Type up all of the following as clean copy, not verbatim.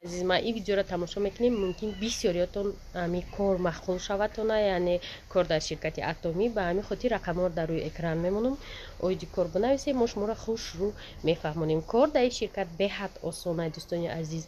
عزیز ما این ویدیو را تماشا میکنیم ممکن بسیاریاتون امی کار مخول شوتونه یعنی کار در شرکت اتمی به همین خاطر رقم‌ها در روی اکران میمونم اویدی کار بنویسیم ما شما را خوش رو میفهمونیم کار در این شرکت بهت آسانه دوستان عزیز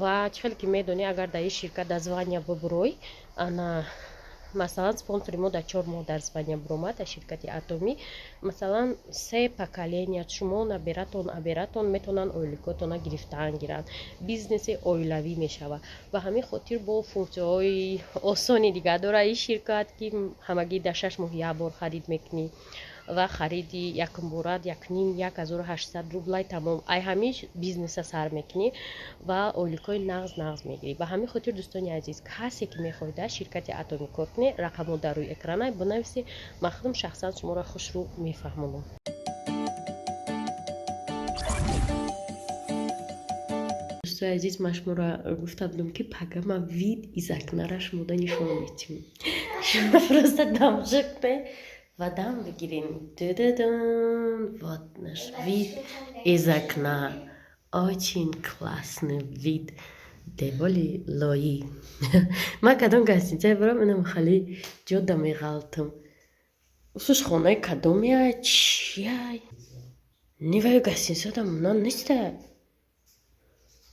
و چه که میدونی اگر در این شرکت در زوانیا ببروی انا مثلا спонсори мо дар 4 моҳ дар Испания буромад дар ширкати атомӣ масалан 3 поколения шумо набератон метавонанд оиликотона гирифтан гиранд бизнеси оилавӣ мешавад ва ҳамин хотир бо функсияҳои осони дигар дора ин ширкат ки ҳамагӣ дар 6 моҳ як бор харид мекунӣ ва хариди якумбора 1800 рублай тамом ай ҳамин бизнеса сар мекунӣ ва оиликои нағз мегирӣ ба ҳамин хотир дӯстони азиз касе ки мехоҳед дар ширкати атомӣ кор кунӣ рақамҳо дар рӯи экрана бинависӣ ман худам шахсан шуморо хушрӯ мефаҳмонам дӯстои азиз ман шуморо гуфта будам ки программа вид из окнара шумода нишон медиҳем шумо просто дам шукне ва дам бигирем вот наш вид из окна очень классный вид деволи лои ман кадом гостиница барам инам хали ҷода меғалтам усуш хонаи кадомия чияй неваю гостиница да мна неста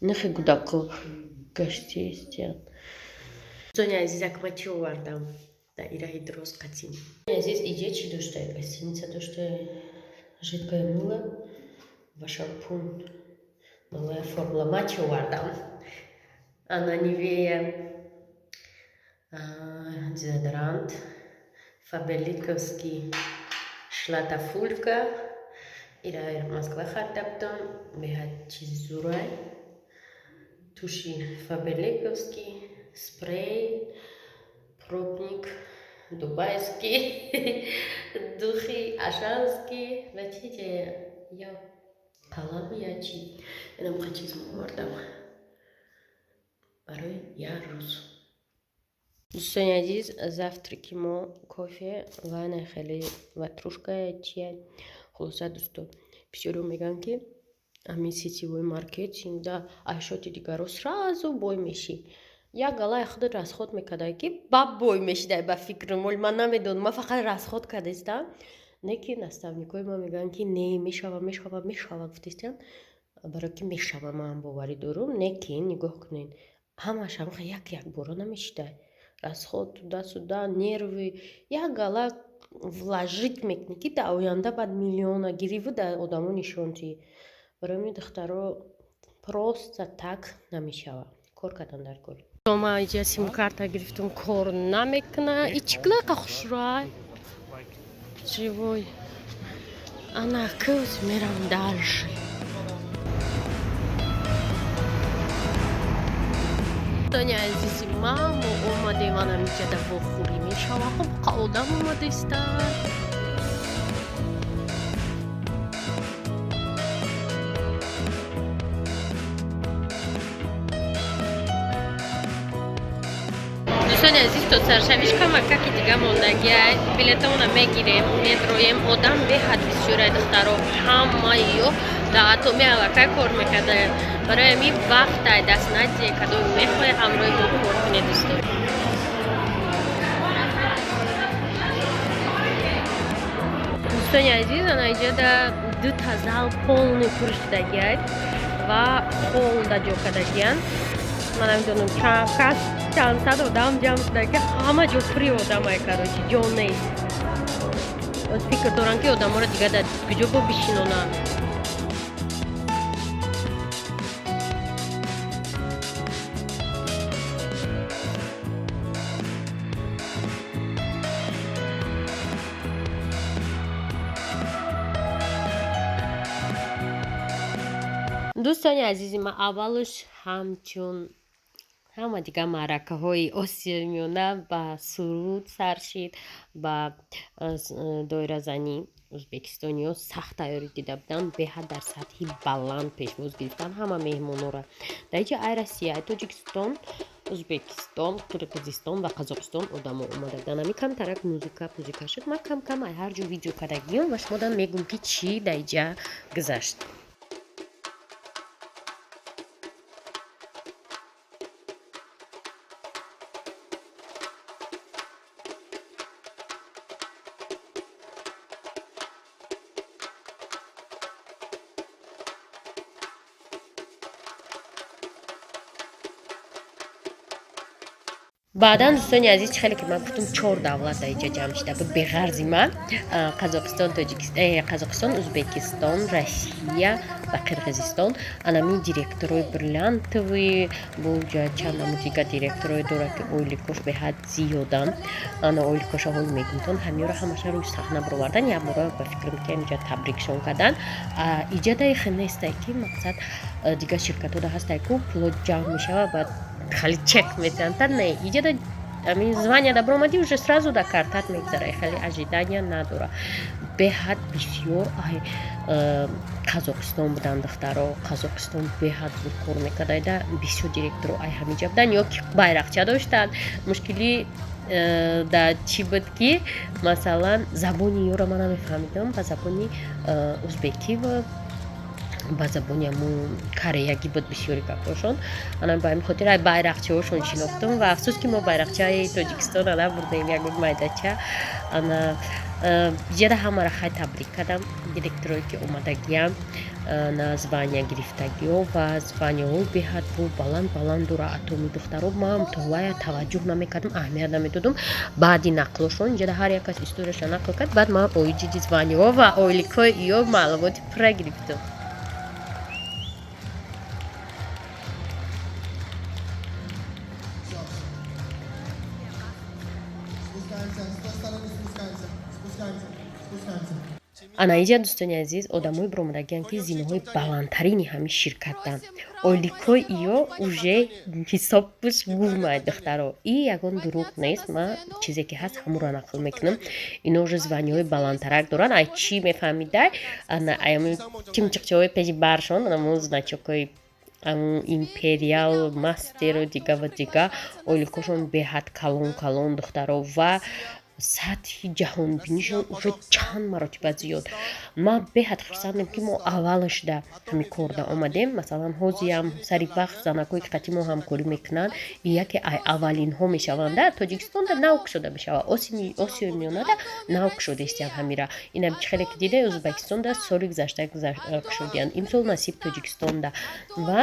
нехе гудако гостиница доня азизак ма чӣ овардам дар ираи дроз қатин азиз иҷа чӣ доштае гостиница доштае жидкое мыло ва шампун новая формула ма чӣ овардам ана нивея дезодорант фаберликовский шлатафулька ира москва харида будам беҳад чизи зурай туши фаберликовский спрей пробник дубайский духи ашанский ва чизе я қалам я чи инамқа чиз овардам барои як рӯз дӯстони азиз завтраки мо кофе вайна хеле ватрушка чия хулоса дӯстон бисёриҳо мегӯянд ки ҳамин сетевой маркетинг да ашёти дигарро сразу бой мешӣ як галаи худ расход мекардай ки ба бой мешидай ба фикру мол ман намедонам ман фақат расход кардастам лекин наставникои ман мегӯянд ки не мешава гуфтастан барои ки мешава ман боварӣ дорам лекин нигоҳ кунед ҳамаш ҳамаха як бора намешидай расход туда-сюда нерви як гала вложить мекунӣ ки дар оянда баъд миллиона гириву дар одамо нишон диҳӣ барои ин духтаро просто так намешава кор кардан дар кор ман иҷа сим-карта гирифтам кор намекуна ичиклака хушрай живой ана кӯз мерам дальше доня азизи ман мо омадем ана миҷада вохӯрӣ мешава хуб одам омадастан дӯстони азиз то саршавишка макаки дига мондагиай билетона мегирем медроем одам беҳад бисёрай духтаро ҳамаё дар атоми аллакай кор мекардаям барои ҳамин вақтай даст надие кадом мехоҳе ҳамроҳи мо кор кунед дӯстон дӯстони азиз ана иҷада дута зал полный пур шудагиай ва хол да ҷо кардагиян ман намедонам чанд сад одам ҷамъ шудаги ҳама ҷо пури одамай карочи ҷо нест фикр дорам ки одаморо дига дар куҷо бо бишинонам дӯстони азизи ман аввалш ҳамчун ҳама дигар маъракаҳои осиёмиёна ба суруд сар шид ба доиразанӣ ӯзбекистониҳо сахт тайёрӣ дида буданд беҳад дар сатҳи баланд пешвоз гирифтан ҳама меҳмонора дар иҷа ай россия тоҷикистон ӯзбекистон қирғизистон ва қазоқистон одамо омада буданд ҳамин камтарак музыка шуд ман кам ай ҳар ҷо видео кардагиём ва шумодан мегӯм ки чӣ дар иҷа гузашт بعدا دوستان عزیز خیلی که من گفتم 4 دولت اینجا جمع شده به غرض من قزاقستان، قزاقستان، ازبکستان، روسیه و قرغیزستان. انمی دیرکتوری бриллиантовый бунҷа чанд намудига директорой дора ки ойликош беҳад зиёдан. ана ойликошаҳои мегунтон ҳамиёро ҳамаша рӯи сахна бировардан як бора ба фикр мекунам инҷа табрикшон кардан. иҷадаи хинестай ки мақсад дига ширкатода ҳастай ку пуло ҷамъ мешава баъд хали чек метиҳанд. Не, иҷада ами звания да бромади уже сразу да картат мегзарай, хали ожидания надора. беҳад бисёр қазоқистон будан духтаро, қазоқистон беҳад зуд кор мекардайда, бисёр директоро ай ҳамиҷа будан ё ки байрақча доштанд. мушкили да чӣ буд ки масалан забони ёро ман намефаҳмидам, ба забони узбекӣ ва ба забони ҳамун кореягӣ буд бисёри гапҳошон. анан ба ҳамин хотир ай байрақчаҳошон шинохтам ва афсӯс ки мо байрақчаи тоҷикистон ана бурдаем ягон майдача. ана иҷада ҳамаро хай табрик кардам, директорое ки омадагиям на звания гирифтагиҳо ва званиҳои беҳад бо баланд дора. атоми духтаро ман товая таваҷҷӯҳ намекардам, аҳамият намедодам. баъди нақлошон иҷада ҳар як кас историяша нақл кард, баъд ман оиҷиди званиҳо ва ойликҳои ё маълумоти пурра гирифтам. анаиҷа дӯстони азиз одамои биромадагиянд ки зиноҳои баландтарини ҳамин ширкатанд. ойликҳои иё уже ҳисоб буш гурмай духтаро. и ягон дурӯғ нест, ман чизе ки ҳаст ҳамонро нақл мекунам. ино уже званиҳои баландтарак доранд. ай чӣ мефаҳмидай чимчиқчаҳои пеши баршон амо значокҳои империал, мастеру дига ва дига ойликошон беҳад калон духтаро ва сатҳи ҷаҳонбинишон уже чанд маротиба зиёд. ман беҳад хурсандам ки мо аввалаш да ҳамин корда омадем. масалан ҳозиам сари вақт занакҳое ки қатъи мо ҳамкорӣ мекунанд яке ай аввалинҳо мешаванда. тоҷикистонда навк шуда мешава, осиёи миёнада навк шуда истиям ҳамира. инам чӣ хеле ки дида ӯзбекистонда соли гузашта кушодиянд, имсол насиб тоҷикистонда. ва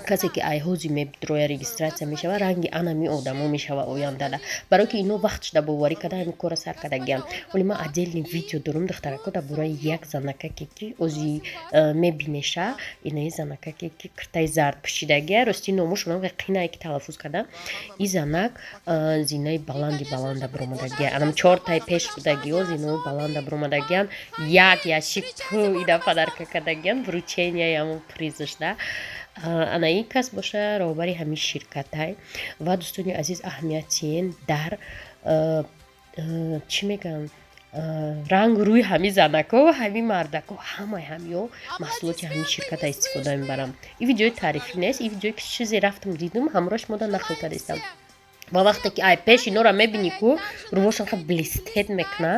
касе ки ай ҳози мебидроя регистратсия мешава, ранги анами одамо мешава ояндада, барое ки ино вақтшда боварӣ карда ҳамин кора сар кардагиям. вале ман отдельни видео дорам духтарако дар бораи як занакаке ки ози мебинеша, инаи занакаке ки киртаи зард пӯшидагия, рости номошона қинае ки талаффуз карда. и занак зинаи баланда биромадагия. анам 4 таи пеш будагиҳо зинои баланда биромадагиян. як ящик пул ина падарка кардагиян, врученияи ҳамон призашда. анаи кас боша роҳбари ҳамин ширкатай. ва дӯстони азиз аҳамиятиен дар чӣ мегӯям рангу рӯи ҳамин занако, ҳамин мардако, ҳамаи ҳамиё маҳсулоти ҳамин ширката истифода мебарам. ин видеои таърифӣ нест, ин видеое ки чизе рафтам дидам, ҳамроҳ шумода нақл кардастам. ва вақте ки ай пеш инора мебинӣ ку рӯҳошон хеле блистед мекуна,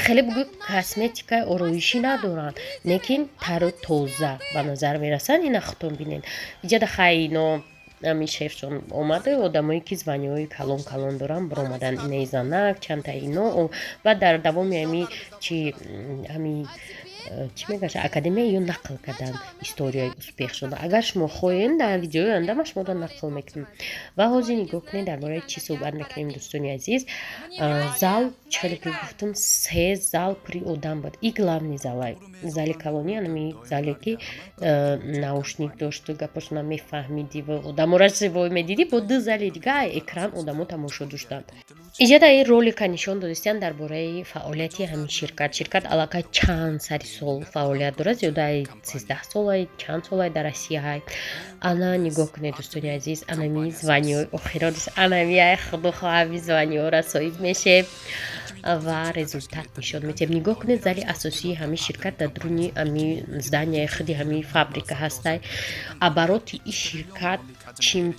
хеле бугӯ косметикаи ороишӣ надоранд, лекин тару тоза ба назар мерасанд. ина худтон бинед. иҷада хай ино ҳамин шефшон омада, одамое ки званиҳои калон доранд биромаданд. инаи занак чандта ино ва дар давоми ҳамин чӣ мегӯяш академия ё нақл кардан историяи успехшона. агар шумо хоҳед дар видеои оянда ман шумода нақл мекунам. ва ҳозир нигоҳ кунед дар бораи чӣ суҳбат мекунем дӯстони азиз. зал чӣ хеле ки гуфтам 3 зал пури одам буд. и главни залай зали калони анами зале ки наушник дошту, гапашона мефаҳмидӣ ва одамора зебой медидӣ. бо 2 зали дига экран одамо тамошо доштанд. иҷада ин ролика нишон додистиянд дар бораи фаъолияти ҳамин ширкат аллакай чанд сари сол фаъолият дорад, зиёдаи 13 солаи чанд солаи дар Россияй. ана нигоҳ кунед дӯстони азиз, анами званиҳои охиронист, анами ай худохоҳ ҳамин званиҳора соҳиб мешем ва результат нишон медиҳем. нигоҳ кунед зали асосии ҳамин ширкат дар дуруни ҳамин зданияи худи ҳамин фабрика ҳастай. обороти ин ширкат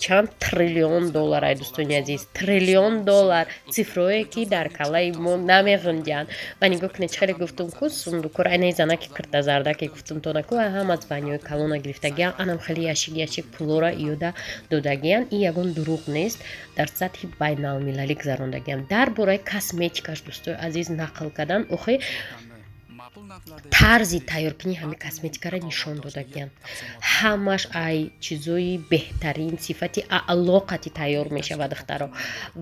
чанд триллион доллар ай дӯстони азиз, триллион доллар, цифрое ки дар калаи мо намегӯндиянд. ва нигоҳ кунед чӣ хеле гуфтам ку сундукора айнаи занаки киртазардаке гуфтам тонаку ҳама званиҳои калона гирифтагиянд. анам хеле ящик пулора иёда додагиянд. ин ягон дурӯғ нест, дар сатҳи байналмилалӣ гузарондагиянд. дар бораи косметикаш дӯстои азиз нақл кардан охи тарзи тайёркунии ҳамин косметикаро нишон додагиянд. ҳамаш ай чизои беҳтарин сифати аъло қати тайёр мешавад духтаро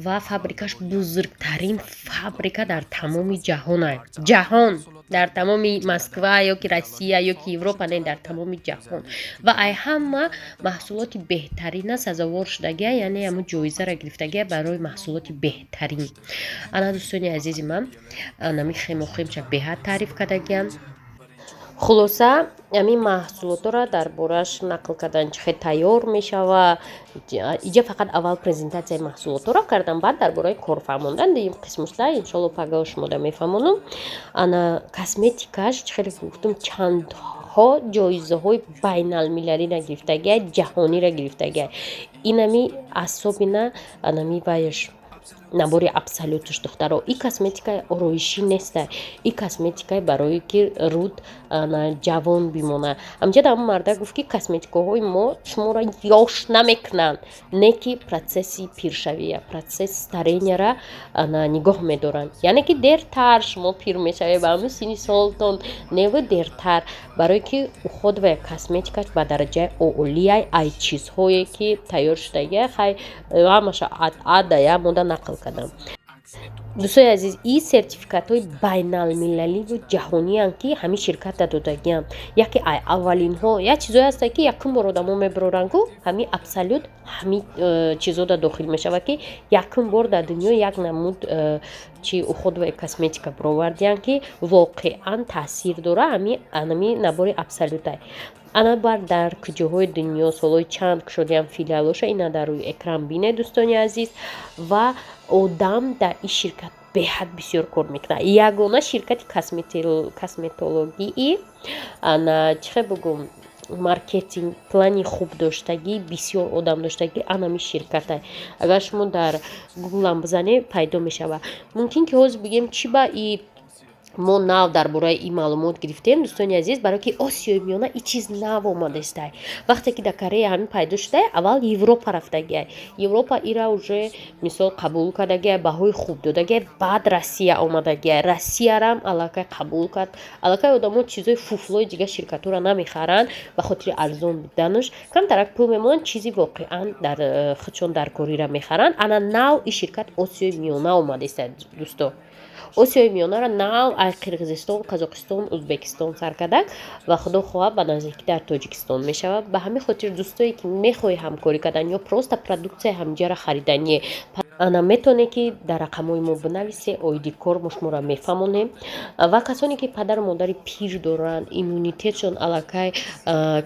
ва фабрикаш бузургтарин фабрика дар тамоми ҷаҳон аст. ҷаҳон дар тамоми Москва ёки Россия ёки Европа не, дар тамоми ҷаҳон ва ай ҳама маҳсулоти беҳтарина сазовор шудагия, яъне ҳамун ҷоизаро гирифтагия барои маҳсулоти беҳтарин. ана дӯстони азизи ман нами хемохемча беҳад таъриф кардагиям. хулоса ҳамин маҳсулотро дар бораш нақл кардан чӣ хел тайёр мешава. иҷа фақат аввал презентатсияи маҳсулотро кардам, баъд дар бораи корфармондан дигим қисмушда иншоалло пагао шумода мефаҳмонам. ана косметикаш чӣ хеле гуфтум чандҳо ҷоизаҳои байналмилалиро гирифтагия, ҷаҳониро гирифтагия. инами асобина анами ваяш набори абсолютуш духтаро. И косметикаи ороишӣ неста. И косметикаи барои ки руд ҷавон бимона. ҳамҷад ҳамун марда гуфт ки косметикаҳои мо шуморо ёш намекунанд, не ки процесси пиршавия, процесс старенияра нигоҳ медоранд. яъне ки дертар шумо пир мешавед ба ҳамин синни солтон неву дертар, барое ки уходвая косметикаш ба дараҷаи олияй ай чизҳое ки тайёр шудагия хай ҳамаша адая мода нақл кардам. дӯстони азиз, и сертификатҳои байналмилаливу ҷаҳонианд ки ҳамин ширката додагиам. яке ай аввалинҳо як чизое ҳаста ки якум бор одамо мебароранг ку ҳамин абсолют ҳамин чизода дохил мешава ки якум бор дар дунё як намуд чи уходваи косметика баровардианд ки воқеан таъсир дора. ҳамин набори абсолютай ана бар дар куҷоҳои дунё солҳои чанд кушодиам филиалоша ина дар рӯи экран бинед дӯстони азиз. ва одам дар ин ширкат беҳад бисёр кор мекунад. ягона ширкати косметологии ана чӣ хел бигӯм маркетинг плани хуб доштагӣ бисёр одам доштагӣ анами ширката. агар шумо дар гуглам бизанед пайдо мешава. мумкин ки ҳозир бигем чӣ ба и мо нав дар бораи ин маълумот гирифтем дӯстони азиз, барое ки осиёи миёна и чиз нав омадастай. вақте ки дар Корея ҳамин пайдо шудай, аввал Европа рафтагиай. Европа ира уже мисол қабул кардагиай, баҳои хуб додагиай, баъд Россия омадагиай. Россиярам аллакай қабул кард. аллакай одамо чизои фуфлои дигар ширкатҳоро намехаранд ба хотири арзон буданаш. камтарак пул мемонанд, чизи воқеан дар худшон дар корира мехаранд. ана нав ин ширкат осиёи миёна омадастай дӯсто. осиёи миёнаро нав аз Қирғизистон, Қазоқистон, Узбекистон сар кардак ва худо хоҳад ба наздикӣ дар Тоҷикистон мешавад. ба ҳамин хотир дӯстое ки мехоҳӣ ҳамкорӣ кардан ё просто продуксияи ҳамҷара харидание, ана метоне ки дар рақамҳои мо бинависе, оиди кор мо шуморо мефаҳмонем. ва касоне ки падару модари пир доранд, иммунитетшон аллакай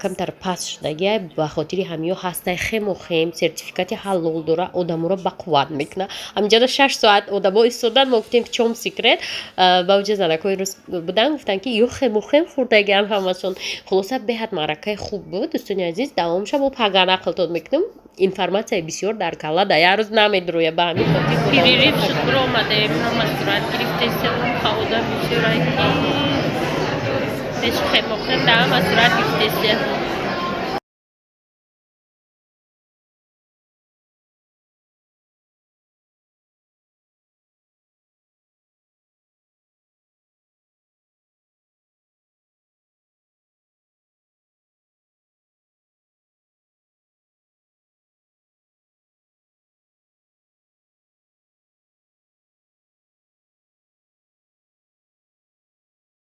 камтар паст шудагиай, ба хотири ҳамиё ҳастай хемохем сертификати ҳалол дора, одаморо ба қувват мекуна. ҳамҷада 6 соат одамо истодан, мо гуфтем чом секрет ба вуҷа занакҳои рӯз будан, гуфтанд ки ё хемохем хӯрдагиан ҳамашон. хулоса беҳад маъракаи хуб буд дӯстони азиз. давомиша мо пага нақлтон мекунем. информатсияи бисёр дар калла да як рӯз намедроя. ба ҳамин хотир перерив шуд биромадем, ҳама сурат гирифтесем ҳавода бисёрай ки пеш хемохем да ҳама сурат гирифтесем.